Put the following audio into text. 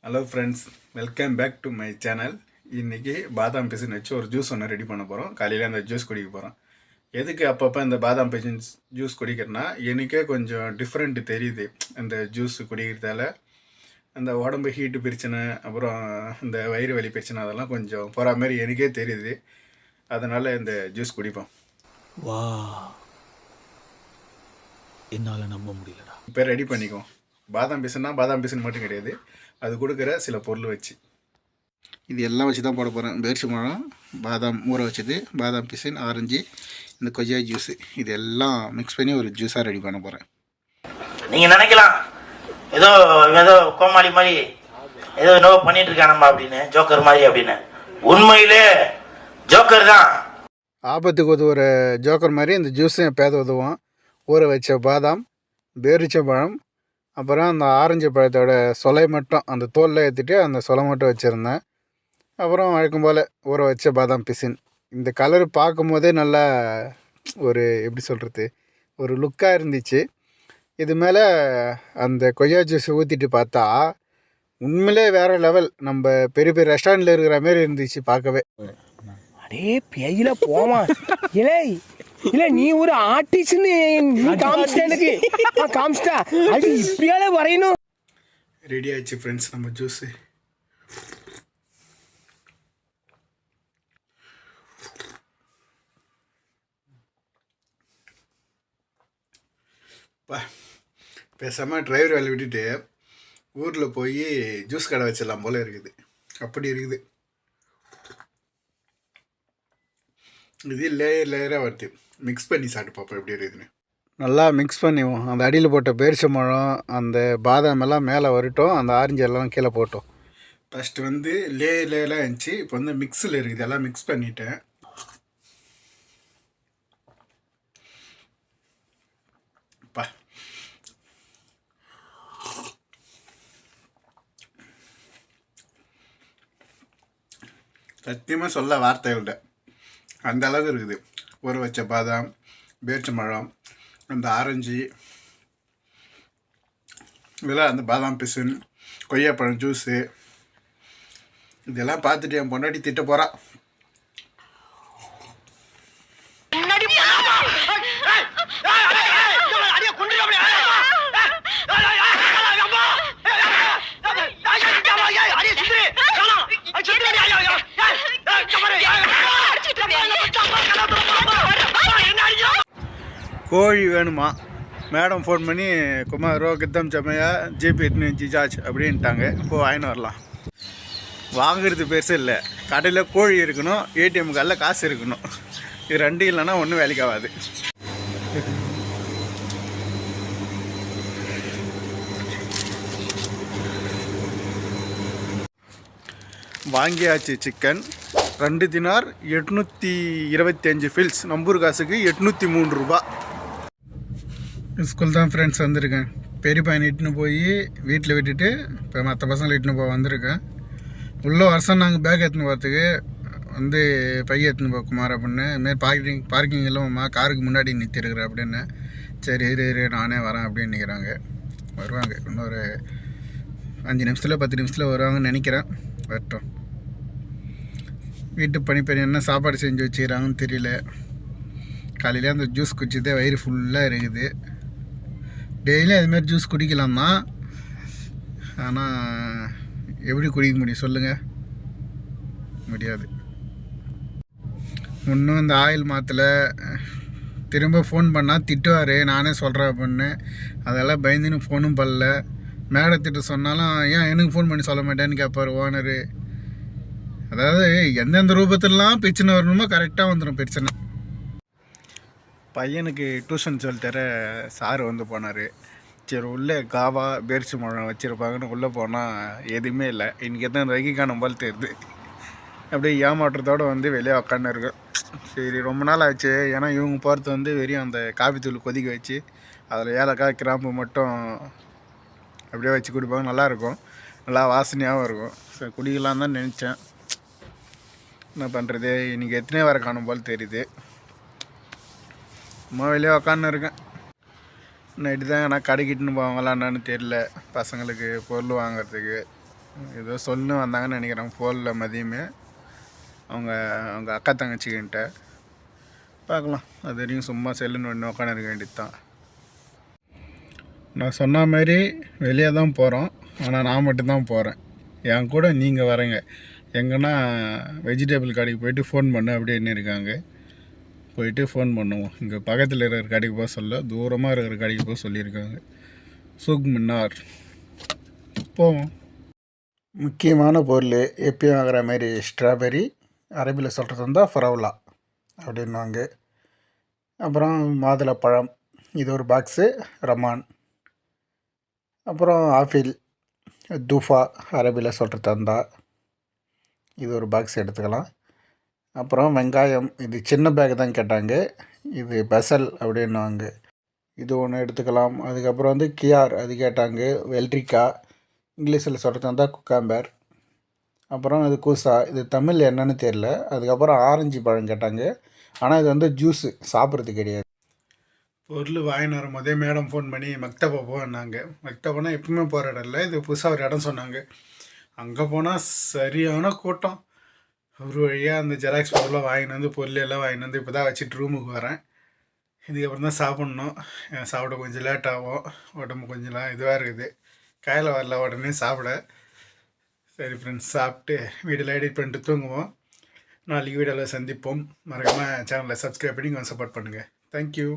Hello friends, welcome back to my channel. இன்றைக்கி பாதாம் பிசின் வச்சு ஒரு ஜூஸ் ஒன்று ரெடி பண்ண போகிறோம். காலையில் அந்த ஜூஸ் குடிக்க போகிறோம். எதுக்கு அப்பப்போ இந்த பாதாம் பிசின் ஜூஸ் குடிக்கிறேன்னா, எனக்கே கொஞ்சம் டிஃப்ரெண்ட் தெரியுது. இந்த ஜூஸ் குடிக்கிறதால அந்த உடம்பு ஹீட்டு பிரச்சனை, அப்புறம் இந்த வயிறு வலி பிரச்சனை அதெல்லாம் கொஞ்சம் போகிற மாதிரி எனக்கே தெரியுது. அதனால் இந்த ஜூஸ் குடிப்போம். வா, என்னால் நம்ப முடியலடா. இப்போ ரெடி பண்ணிக்குவோம். பாதாம் பிசின்னா பாதாம் பிசின் மட்டும் கிடையாது, அது கொடுக்குற சில பொருள் வச்சு இது எல்லாம் வச்சு தான் போட போகிறேன். பேரிச்சம்பழம், பாதாம் ஊற வச்சது, பாதாம் பிசின், ஆரஞ்சு, இந்த கொய்யா ஜூஸு, இது எல்லாம் மிக்ஸ் பண்ணி ஒரு ஜூஸாக ரெடி பண்ண போகிறேன். நீங்கள் நினைக்கலாம் ஏதோ ஏதோ கோமாளி மாதிரி ஏதோ என்னவோ பண்ணிட்டு இருக்கானம்மா அப்படின்னு, ஜோக்கர் மாதிரி அப்படின்னு. உண்மையிலே ஜோக்கர் தான். ஆபத்துக்கு உதவுற ஜோக்கர் மாதிரி இந்த ஜூஸையும் பேத உதவும். ஊற வச்ச பாதாம், பேரிச்சம்பழம், அப்புறம் அந்த ஆரஞ்சு பழத்தோட சொலை மட்டும் அந்த தோலில் ஏற்றிட்டு அந்த சொலை மட்டும் வச்சுருந்தேன். அப்புறம் வழக்கம் போல் ஊற வச்ச பாதாம் பிசின். இந்த கலர் பார்க்கும் போதே நல்லா ஒரு எப்படி சொல்கிறது, ஒரு லுக்காக இருந்துச்சு. இது மேலே அந்த கொய்யா ஜூஸ் ஊற்றிட்டு பார்த்தா உண்மையிலே வேறு லெவல். நம்ம பெரிய பெரிய ரெஸ்டாரண்ட்டில் இருக்கிற மாதிரி இருந்துச்சு பார்க்கவே. அடே பெயில போமா இலே இல்ல, நீ ஒரு ஆர்டிஸ்ட்னு நீ காமிச்சிட்ட, எனக்கு காமிச்சிட்டா. அது இப்படியாலே வரையணும். ரெடி ஆயிடுச்சு ஃப்ரெண்ட்ஸ் நம்ம ஜூஸு. பேசாமல் டிரைவர் வேலை விட்டுட்டு ஊரில் போய் ஜூஸ் கடை வச்சிடலாம் போல் இருக்குது. அப்படி இருக்குது. இது லேயராக வருது. மிக்ஸ் பண்ணி சாப்பிட்டு பார்ப்போம் எப்படி இருக்குதுன்னு. நல்லா மிக்ஸ் பண்ணிவோம். அந்த அடியில் போட்ட பேரிச்சம்பழம், அந்த பாதாம் எல்லாம் மேலே வரட்டும், அந்த ஆரஞ்சு எல்லாம் கீழே போட்டோம். ஃபஸ்ட்டு வந்து லேயராக இருந்துச்சு, இப்போ வந்து மிக்ஸில் இருக்குது. எல்லாம் மிக்ஸ் பண்ணிட்டேன். சத்தியமாக சொல்ல வார்த்தை இல்லை, அந்த அளவுக்கு இருக்குது. ஊற வச்ச பாதாம், பேரிச்சம்பழம், அந்த ஆரஞ்சு, இதெல்லாம் அந்த பாதாம் பிசின், கொய்யாப்பழம் ஜூஸு, இதெல்லாம் பார்த்துட்டு என் பொண்டாட்டி திட்ட போகிறா. கோழி வேணுமா? மேடம் ஃபோன் பண்ணி குமாரோ கித்தம் சமையா ஜிபி எட்னு ஜிஜாஜ் அப்படின்ட்டாங்க. இப்போது வாங்கின்னு வரலாம். வாங்குறது பெருசு இல்லை, கடையில் கோழி இருக்கணும், ஏடிஎம் கார்டில் காசு இருக்கணும். இது ரெண்டும் இல்லைன்னா ஒன்றும் வேலைக்கு ஆகாது. வாங்கியாச்சு சிக்கன். 2 dinar 825 fils. நம்பூர் காசுக்கு 803 ரூபா. ஸ்கூல் தான் ஃப்ரெண்ட்ஸ் வந்திருக்கேன். பெரிய பையனை இட்டுன்னு போய் வீட்டில் விட்டுட்டு இப்போ மற்ற பசங்களை இட்டுன்னு போக வந்திருக்கேன். உள்ள வருஷம் நாங்கள் பேக் எடுத்துன்னு போகிறதுக்கு வந்து பையன் எடுத்துன்னு போக குமார் அப்படின்னு. இதுமாரி பார்க்கிங் இல்லைம்மா, காருக்கு முன்னாடி நிறுத்திருக்கிற அப்படின்னு. சரி இரு நானே வரேன் அப்படின்னு நிற்கிறாங்க. வருவாங்க இன்னொரு 5 நிமிஷத்தில் 10 நிமிஷத்தில் வருவாங்கன்னு நினைக்கிறேன். வரட்டும். வீட்டு பணிப்பெண் என்ன சாப்பாடு செஞ்சு வச்சுக்கிறாங்கன்னு தெரியல. காலையில் அந்த ஜூஸ் குடிச்சதே வயிறு ஃபுல்லாக இருக்குது. டெய்லியும் அதுமாரி ஜூஸ் குடிக்கலாம் தான், ஆனால் எப்படி குடிக்க முடியும் சொல்லுங்கள்? முடியாது. இன்னும் இந்த ஆயில் மாற்றலை. திரும்ப ஃபோன் பண்ணால் திட்டுவார், நானே சொல்கிறேன் அப்படின்னு. அதெல்லாம் பயந்துன்னு ஃபோனும் பண்ணல. மேடத்திட்ட சொன்னாலும் ஏன் எனக்கு ஃபோன் பண்ணி சொல்ல மாட்டேன்னு கேட்பார் ஓனரு. அதாவது எந்தெந்த ரூபத்திலலாம் பிரச்சனை வரணுமோ கரெக்டாக வந்துடும் பிரச்சனை. பையனுக்கு டியூஷன் சொல்லித்தர சார் வந்து போனார். சரி உள்ளே காவா பேரிச்சம்பழம் வச்சுருப்பாங்கன்னு உள்ளே போனால் எதுவுமே இல்லை. இன்றைக்கி எத்தனை வரைக்கும் காணும் போல் தெரியுது. அப்படியே ஏமாற்றத்தோடு வந்து வெளியே உக்காந்து இருக்கு. சரி ரொம்ப நாள் ஆச்சு. ஏன்னா இவங்க போகிறது வந்து வெறும் அந்த காபி தூள் கொதிக்க வச்சு அதில் ஏலக்காய் கிராம்பு மட்டும் அப்படியே வச்சு குடிப்பாங்க. நல்லாயிருக்கும், நல்லா வாசனையாகவும் இருக்கும். சரி குடிக்கலாம் தான் நினச்சேன். என்ன பண்ணுறது, இன்றைக்கி எத்தனை வர காணும் போல் தெரியுது. சும்மா வெளியே உக்காந்து இருக்கேன். நைட்டு தான் நான் கடைக்கிட்டுன்னு போவாங்களான்னு தெரியல. பசங்களுக்கு பொருள் வாங்கிறதுக்கு ஏதோ சொல்லு வந்தாங்கன்னு நினைக்கிறேன் ஃபோனில் மதியமே அவங்க அக்கா தங்கச்சிக்கிட்ட பார்க்கலாம். அது வரைக்கும் சும்மா செல்லுன்னு ஒன்று உட்காந்து இருக்க வேண்டியது தான். நான் சொன்ன மாதிரி வெளியே தான் போகிறோம், ஆனால் நான் மட்டும்தான் போகிறேன். என் கூட நீங்கள் வரீங்க. எங்கன்னா வெஜிடபிள் கடைக்கு போயிட்டு ஃபோன் பண்ணு அப்படின்னு இருக்காங்க. போயிட்டு ஃபோன் பண்ணுவோம். இங்கே பக்கத்தில் இருக்கிற கடைக்கு போக சொல்ல, தூரமாக இருக்கிற கடைக்கு போக சொல்லியிருக்காங்க. சுக் மின்னார் போவோம். முக்கியமான பொருள் எப்பயும் வாங்குற மாதிரி ஸ்ட்ராபெரி, அரபியில் சொல்கிறது இருந்தால் ஃபரவுலா அப்படின்வாங்க. அப்புறம் மாதுளப்பழம், இது ஒரு பாக்ஸு ரமான். அப்புறம் ஆப்பிள், தூஃபா அரபியில் சொல்கிறது இருந்தால் இது ஒரு பாக்ஸ் எடுத்துக்கலாம். அப்புறம் வெங்காயம், இது சின்ன பேக் தான் கேட்டாங்க, இது பெசல் அப்படின்வாங்க, இது ஒன்று எடுத்துக்கலாம். அதுக்கப்புறம் வந்து கியார் அது கேட்டாங்க, வெள்ளரிக்காய் இங்கிலீஷில் சொல்கிறது இருந்தால் குக்காம்பர். அப்புறம் இது கூசா, இது தமிழ் என்னன்னு தெரியல. அதுக்கப்புறம் ஆரஞ்சு பழம் கேட்டாங்க, ஆனால் இது வந்து ஜூஸு சாப்பிட்றது கிடையாது. பொருள் வாங்கிட்டு வரும் போதே மேடம் ஃபோன் பண்ணி மக்தபா போனாங்க. மக்தபானா எப்பவுமே போகிற இடம் இல்லை, இது புதுசாக ஒரு இடம் சொன்னாங்க. அங்கே போனால் சரியான கூட்டம். ஒரு வழியாக அந்த ஜெராக்ஸ் பொருளாக வாங்கிட்டு வந்து பொருள் எல்லாம் வாங்கிட்டு வந்து இப்போ தான் வச்சுட்டு ரூமுக்கு வரேன். இதுக்கப்புறம் தான் சாப்பிட்ணும். சாப்பிட கொஞ்சம் லேட் ஆகும், உடம்பு கொஞ்சம் இதுவாக இருக்குது, காயில் வரல உடனே சாப்பிட. சரி ஃப்ரெண்ட்ஸ், சாப்பிட்டு வீடியோவில் எடிட் பண்ணிட்டு தூங்குவோம். நாளைக்கு வீடியோவில் சந்திப்போம். மறக்காமல் சேனலை சப்ஸ்கிரைப் பண்ணி கொஞ்சம் சப்போர்ட் பண்ணுங்கள். தேங்க்யூ.